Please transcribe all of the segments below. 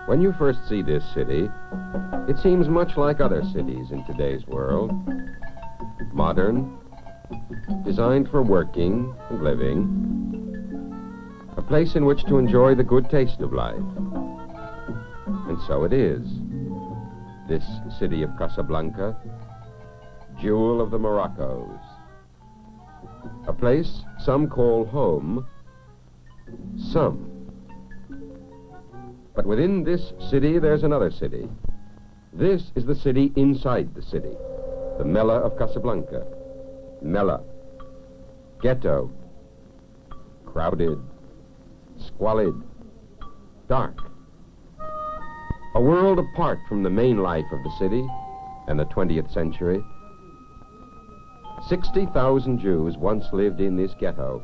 When you first see this city, it seems much like other cities in today's world. Modern, designed for working and living, a place in which to enjoy the good taste of life. And so it is. This city of Casablanca, jewel of the Moroccos. A place some call home, some. But within this city, there's another city. This is the city inside the city, the Mela of Casablanca. Mela, ghetto, crowded, squalid, dark. A world apart from the main life of the city and the 20th century. 60,000 Jews once lived in this ghetto.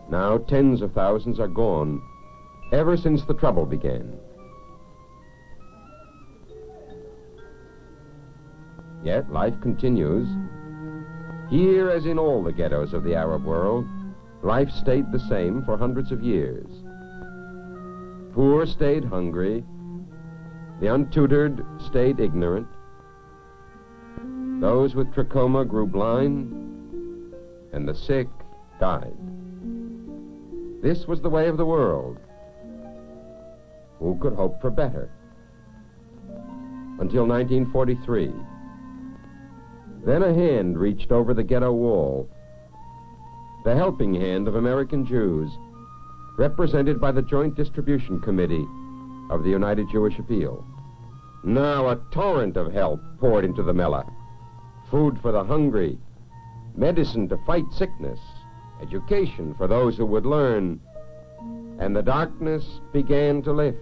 Now tens of thousands are gone, ever since the trouble began. Yet life continues. Here, as in all the ghettos of the Arab world, life stayed the same for hundreds of years. Poor stayed hungry, the untutored stayed ignorant, those with trachoma grew blind, and the sick died. This was the way of the world. Who could hope for better? Until 1943. Then a hand reached over the ghetto wall. The helping hand of American Jews, represented by the Joint Distribution Committee of the United Jewish Appeal. Now a torrent of help poured into the Mela. Food for the hungry, medicine to fight sickness, education for those who would learn, and the darkness began to lift.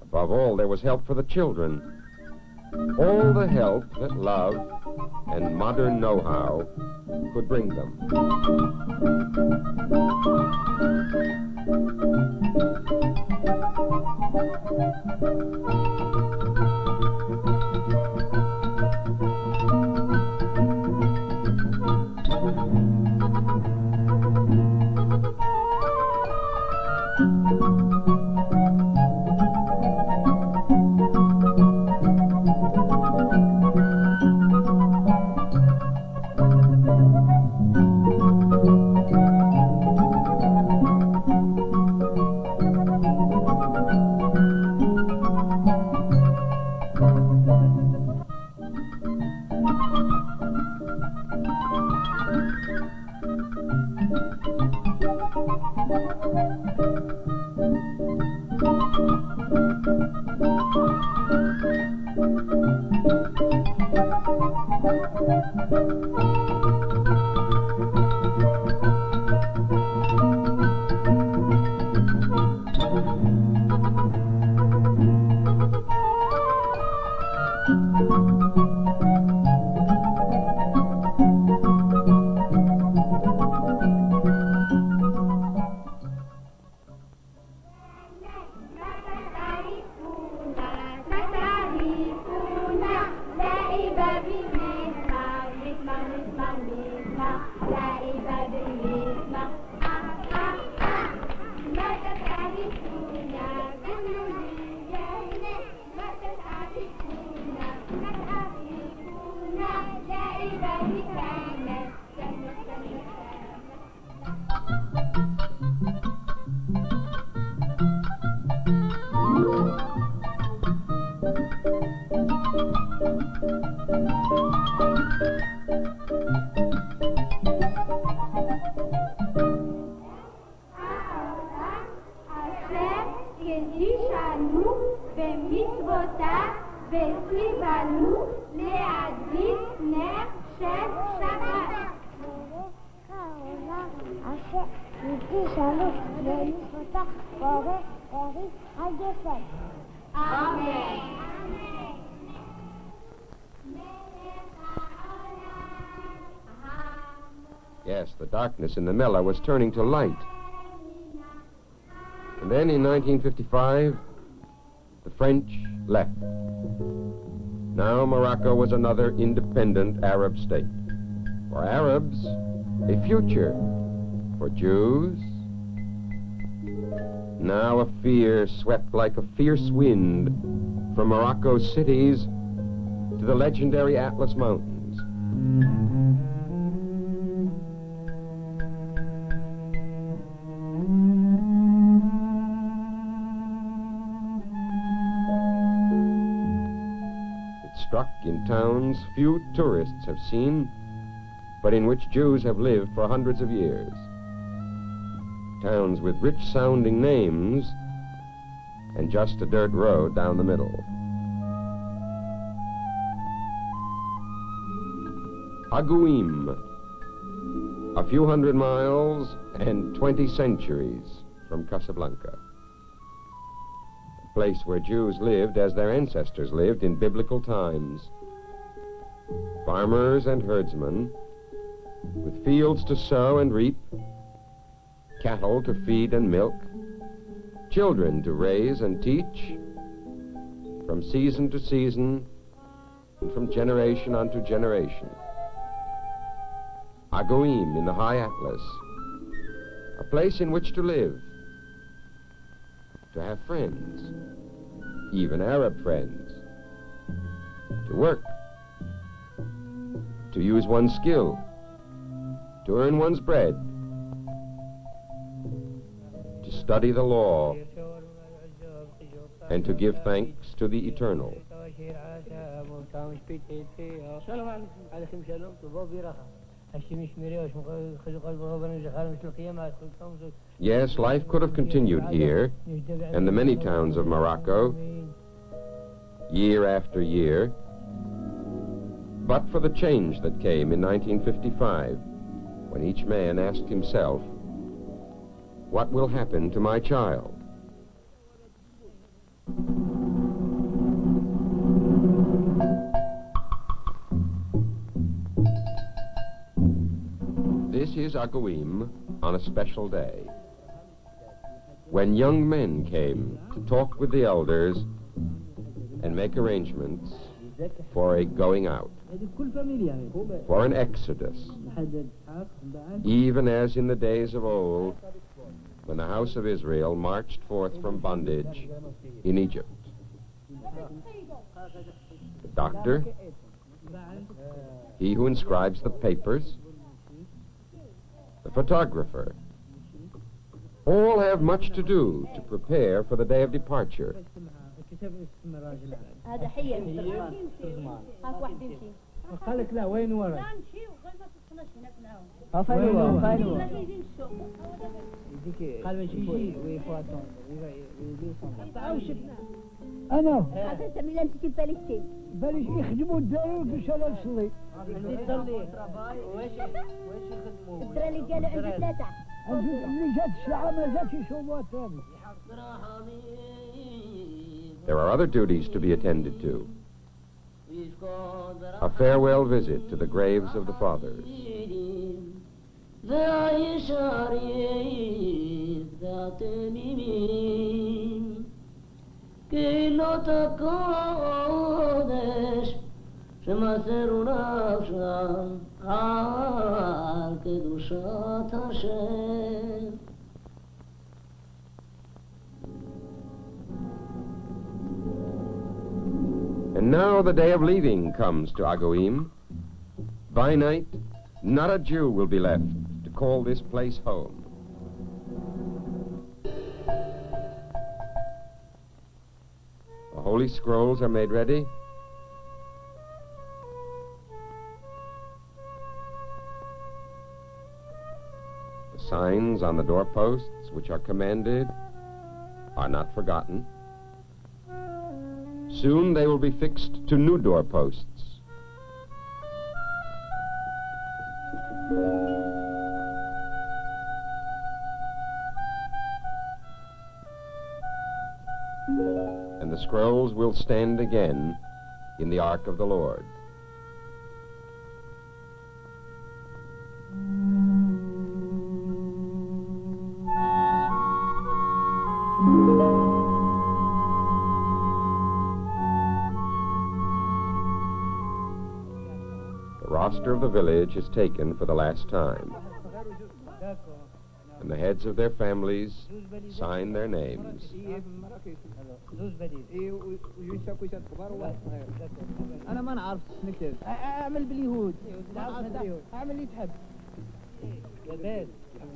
Above all, there was help for the children. All the help that love and modern know-how could bring them. Yes, the darkness in the Mela was turning to light. And then in 1955, the French left. Now Morocco was another independent Arab state. For Arabs, a future. For Jews, now a fear swept like a fierce wind from Morocco's cities to the legendary Atlas Mountains. Struck in towns few tourists have seen, but in which Jews have lived for hundreds of years. Towns with rich-sounding names and just a dirt road down the middle. Agouim, a few hundred miles and 20 centuries from Casablanca. Place where Jews lived as their ancestors lived in biblical times. Farmers and herdsmen, with fields to sow and reap, cattle to feed and milk, children to raise and teach, from season to season, and from generation unto generation. Agouim in the high Atlas, a place in which to live, to have friends, even Arab friends, to work, to use one's skill, to earn one's bread, to study the law, and to give thanks to the Eternal. Yes, life could have continued here and the many towns of Morocco, year after year, but for the change that came in 1955, when each man asked himself, what will happen to my child? This is Agouim on a special day, when young men came to talk with the elders and make arrangements for a going out, for an exodus, even as in the days of old, when the house of Israel marched forth from bondage in Egypt. The doctor, he who inscribes the papers, the photographer, all have much to do to prepare for the day of departure. انا بلاش يخدموا الدار وكيشالوا نصلي الدرا اللي قالوا عندي ثلاثه اللي جات الساعه ما جاتش يشوفوها ثاني. There are other duties to be attended to. A farewell visit to the graves of the fathers. And now the day of leaving comes to Agouim. By night, not a Jew will be left to call this place home. The holy scrolls are made ready. The signs on the doorposts which are commanded are not forgotten. Soon they will be fixed to new doorposts. And the scrolls will stand again in the Ark of the Lord. the roster of the village is taken for the last time, and the heads of their families sign their names. أنا ما نعرف نكتب أعمل باليهود أعمل اللي تحب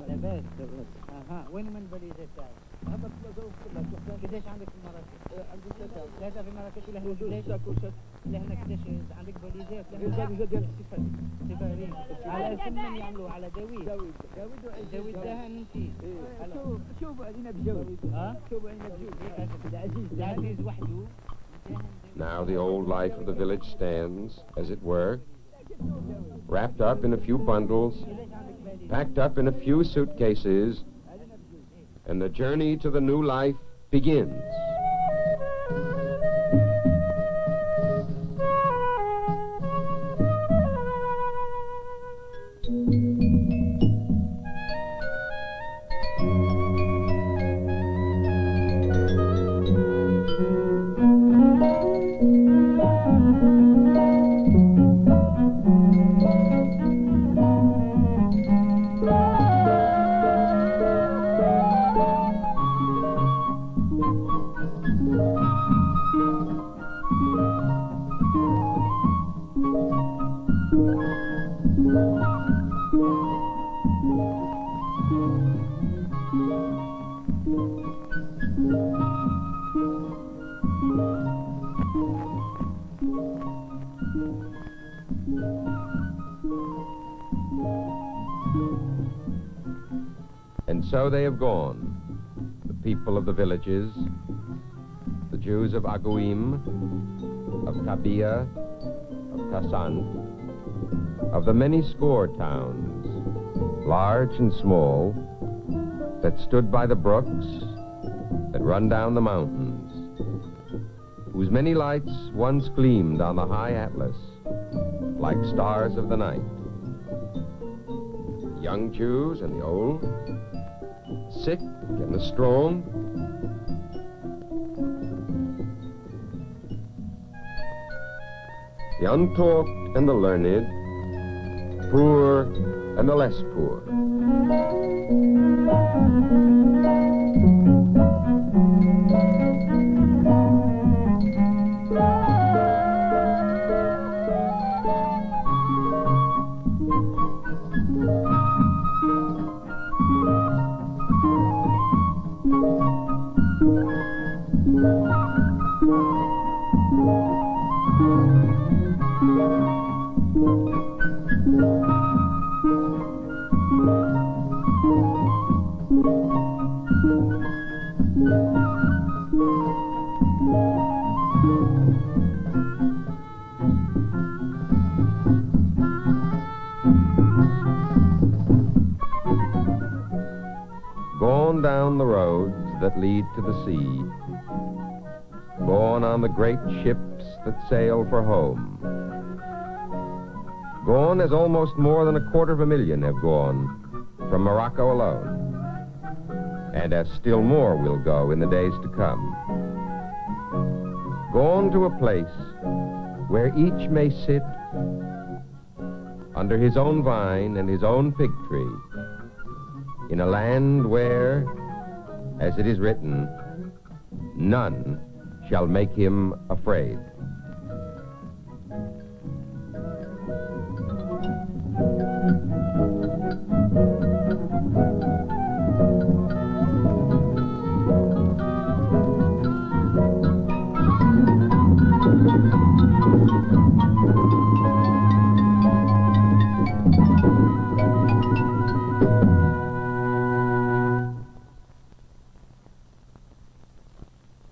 لباس أها وين من البليزات تاعك؟ قداش عندك في مراكش؟ عندي ثلاثة في مراكش ولا هنا لا هنا قداش عندك بليزات؟ البليزات ديال السفارين على اسم من يعملوا على داوود ده نسيت شوفوا علينا بجوي شوفوا علينا بجوي العزيز وحده. Now the old life of the village stands, as it were, wrapped up in a few bundles, packed up in a few suitcases, and the journey to the new life begins. And so they have gone, the people of the villages, the Jews of Aguim, of Kabia, of Kasant, of the many score towns, large and small, that stood by the brooks, that run down the mountains, whose many lights once gleamed on the high Atlas, like stars of the night. The young Jews and the old, sick and the strong, the untaught and the learned, poor and the less poor. Gone down the roads that lead to the sea, gone on the great ships that sail for home, gone as almost more than 250,000 have gone from Morocco alone, and as still more will go in the days to come. Gone to a place where each may sit under his own vine and his own fig tree, in a land where, as it is written, none shall make him afraid.